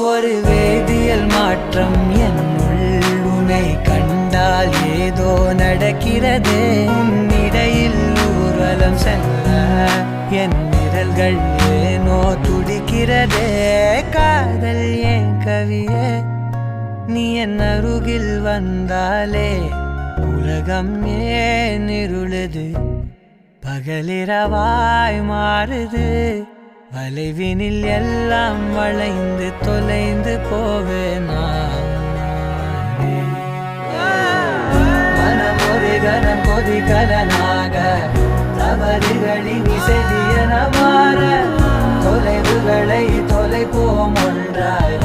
ஒரு வேதியியல் மாற்றம் என்னுள் உன்னை கண்டால் ஏதோ நடக்கிறது. இடையில் ஊர்வலம் செல்ல என் விரல்கள் ஏனோ துடிக்கிறதே. காதல் ஏன் கவியே, நீ என் அருகில் வந்தாலே உலகம் ஏன் இருளுது, பகலிரவாய் மாறுது. வளைவினில் எல்லாம் வளைந்து தொலைந்து போவேனா. மனம் ஒரு கணம் கொதிகலனாக தவறுகளின் இசையன மாற தொலைவுகளை தொலைப்போம் ஒன்றாய்.